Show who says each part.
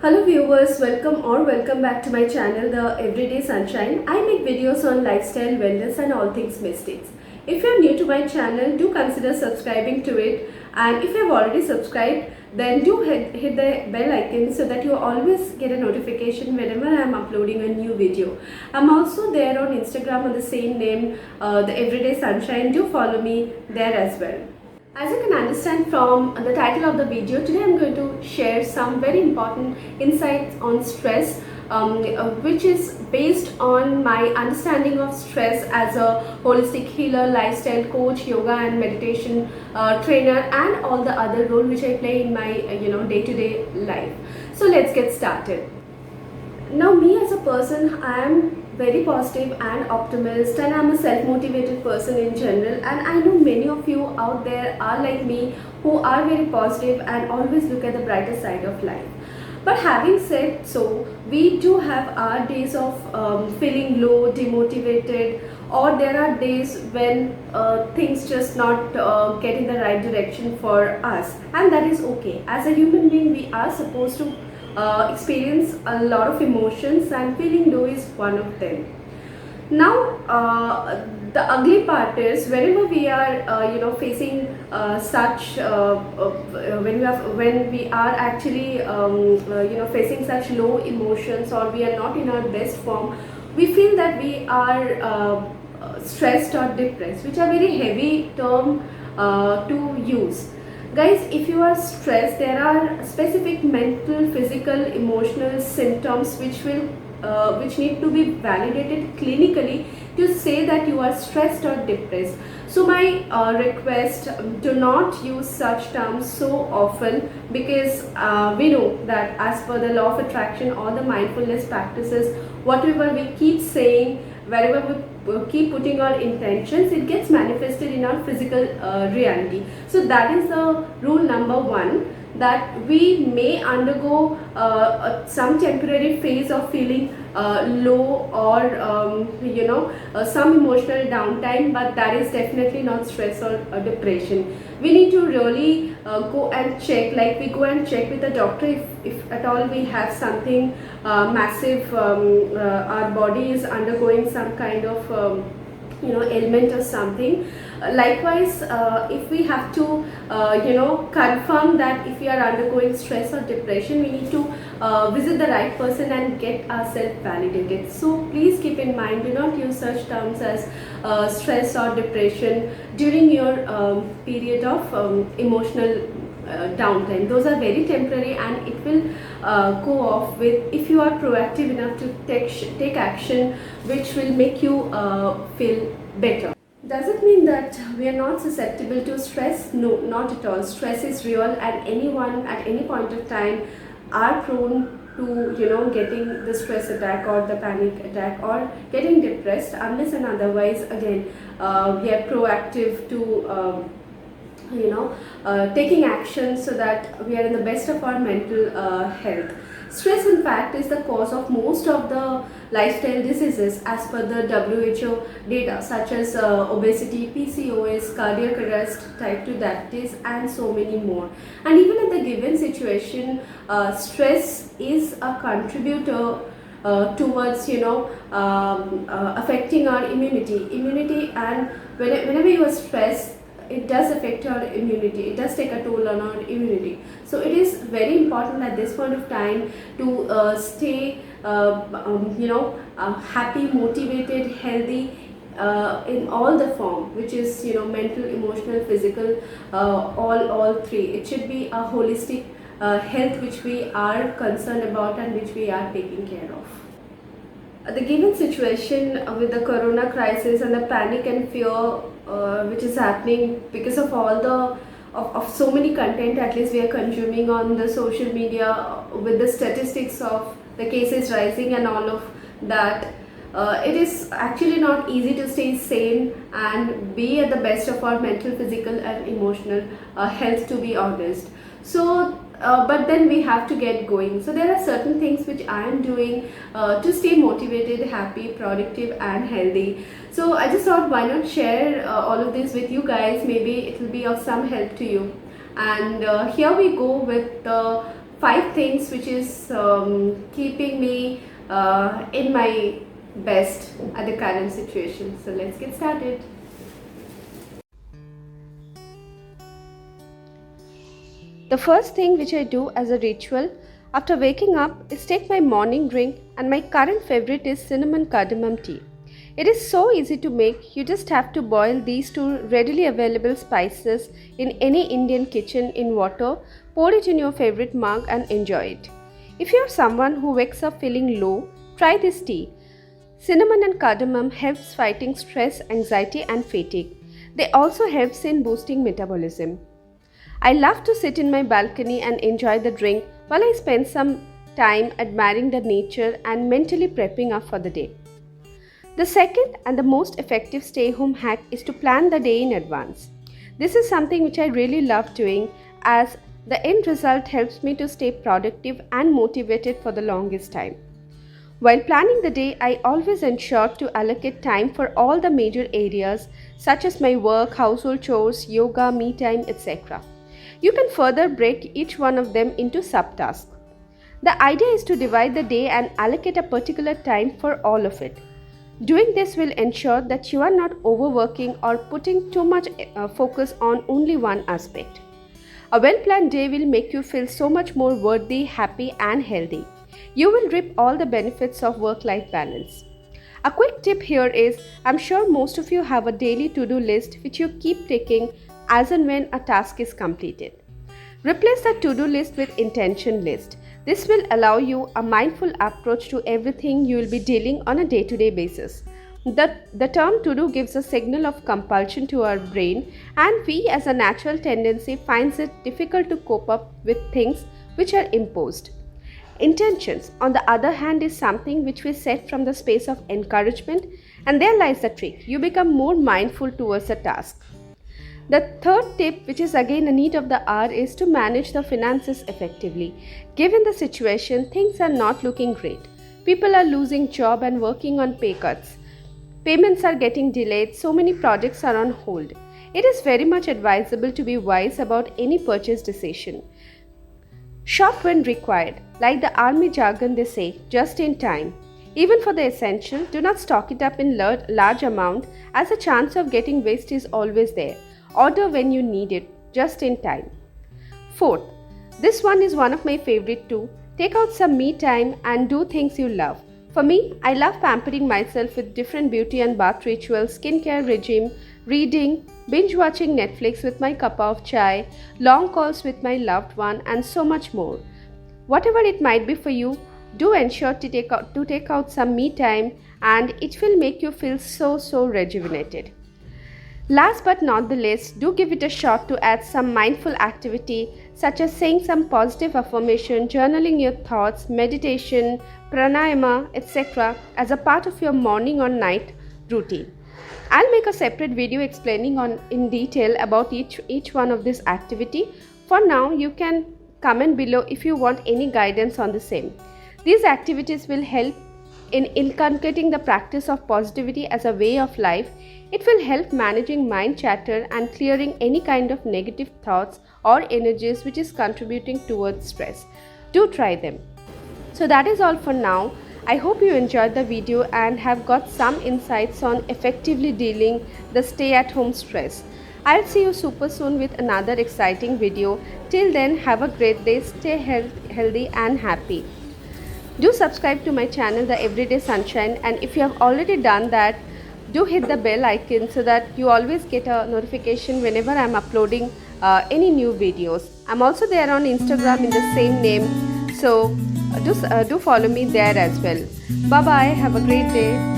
Speaker 1: Hello viewers, welcome back to my channel The Everyday Sunshine. I make videos on lifestyle, wellness and all things mystics. If you're new to my channel, do consider subscribing to it, and if you've already subscribed, then do hit the bell icon so that you always get a notification whenever I'm uploading a new video. I'm also there on Instagram on the same name, The Everyday Sunshine. Do follow me there as well. As you can understand from the title of the video, today I'm going to share some very important insights on stress, which is based on my understanding of stress as a holistic healer, lifestyle coach, yoga and meditation trainer, and all the other role which I play in my day-to-day life. So let's get started. Now, me as a person, I am very positive and optimist, and I'm a self-motivated person in general, and I know many of you out there are like me, who are very positive and always look at the brighter side of life. But having said so, we do have our days of feeling low, demotivated, or there are days when things just not get in the right direction for us, and that is okay. As a human being, we are supposed to experience a lot of emotions, and feeling low is one of them. Now, the ugly part is whenever we are, facing such when we are actually, facing such low emotions, or we are not in our best form, we feel that we are stressed or depressed, which are very heavy term to use. Guys, if you are stressed, there are specific mental, physical, emotional symptoms which need to be validated clinically to say that you are stressed or depressed. So my request, do not use such terms so often, because we know that as per the law of attraction or the mindfulness practices, whatever we keep saying, wherever we keep putting our intentions, it gets manifested in our physical reality. So that is the rule number one, that we may undergo some temporary phase of feeling low, or some emotional downtime, but that is definitely not stress or depression. We need to really go and check, like we go and check with the doctor if at all we have something massive, our body is undergoing some kind of ailment or something. Likewise, if we have to confirm that if we are undergoing stress or depression, we need to visit the right person and get ourselves validated. So please keep in mind, do not use such terms as stress or depression during your period of emotional downtime. Those are very temporary, and it will go off with if you are proactive enough to take action which will make you feel better. Does it mean that we are not susceptible to stress? No, not at all. Stress is real, and anyone at any point of time are prone to getting the stress attack or the panic attack or getting depressed, unless and otherwise again we are proactive to taking action so that we are in the best of our mental health. Stress, in fact, is the cause of most of the lifestyle diseases as per the WHO data, such as obesity, PCOS, cardiac arrest, type 2 diabetes, and so many more. And even in the given situation, stress is a contributor towards affecting our immunity, and whenever you are stressed, it does affect our immunity. It does take a toll on our immunity. So it is very important at this point of time to stay happy, motivated, healthy in all the form, which is mental, emotional, physical, all three. It should be a holistic health which we are concerned about and which we are taking care of. The given situation with the corona crisis and the panic and fear which is happening because of all the of so many content at least we are consuming on the social media, with the statistics of the cases rising and all of that, it is actually not easy to stay sane and be at the best of our mental, physical and emotional health, to be honest. So but then we have to get going. So there are certain things which I am doing to stay motivated, happy, productive and healthy. So I just thought, why not share all of this with you guys. Maybe it will be of some help to you. And here we go with the 5 things which is keeping me in my best at the current situation. So let's get started. The first thing which I do as a ritual after waking up is take my morning drink, and my current favorite is cinnamon cardamom tea. It is so easy to make. You just have to boil these two readily available spices in any Indian kitchen in water, pour it in your favorite mug and enjoy it. If you are someone who wakes up feeling low, try this tea. Cinnamon and cardamom helps fighting stress, anxiety and fatigue. They also helps in boosting metabolism. I love to sit in my balcony and enjoy the drink while I spend some time admiring the nature and mentally prepping up for the day. The second and the most effective stay-home hack is to plan the day in advance. This is something which I really love doing, as the end result helps me to stay productive and motivated for the longest time. While planning the day, I always ensure to allocate time for all the major areas such as my work, household chores, yoga, me time, etc. You can further break each one of them into subtasks. The idea is to divide the day and allocate a particular time for all of it. Doing this will ensure that you are not overworking or putting too much focus on only one aspect. A well-planned day will make you feel so much more worthy, happy and healthy. You will reap all the benefits of work-life balance. A quick tip here is, I'm sure most of you have a daily to-do list which you keep ticking as and when a task is completed. Replace the to-do list with intention list. This will allow you a mindful approach to everything you will be dealing on a day-to-day basis. The term to-do gives a signal of compulsion to our brain, and we as a natural tendency finds it difficult to cope up with things which are imposed. Intentions, on the other hand, is something which we set from the space of encouragement, and there lies the trick. You become more mindful towards a task. The third tip, which is again a need of the hour, is to manage the finances effectively. Given the situation, things are not looking great. People are losing job and working on pay cuts. Payments are getting delayed, so many projects are on hold. It is very much advisable to be wise about any purchase decision. Shop when required. Like the army jargon, they say, just in time. Even for the essential, do not stock it up in large amount, as the chance of getting waste is always there. Order when you need it, just in time. Fourth, this one is one of my favorite too. Take out some me time and do things you love. For me, I love pampering myself with different beauty and bath rituals, skincare regime, reading, binge watching Netflix with my cup of chai, long calls with my loved one and so much more. Whatever it might be for you, do ensure to take out some me time, and it will make you feel so rejuvenated. Last but not the least, do give it a shot to add some mindful activity such as saying some positive affirmation, journaling your thoughts, meditation, pranayama, etc. as a part of your morning or night routine. I'll make a separate video explaining in detail about each one of this activity. For now, you can comment below if you want any guidance on the same. These activities will help in inculcating the practice of positivity as a way of life. It will help managing mind chatter and clearing any kind of negative thoughts or energies which is contributing towards stress. Do try them. So that is all for now. I hope you enjoyed the video and have got some insights on effectively dealing the stay-at-home stress. I'll see you super soon with another exciting video. Till then, have a great day, stay healthy and happy. Do subscribe to my channel, The Everyday Sunshine, and if you have already done that, do hit the bell icon so that you always get a notification whenever I'm uploading any new videos. I'm also there on Instagram in the same name, so do follow me there as well. Bye bye, have a great day.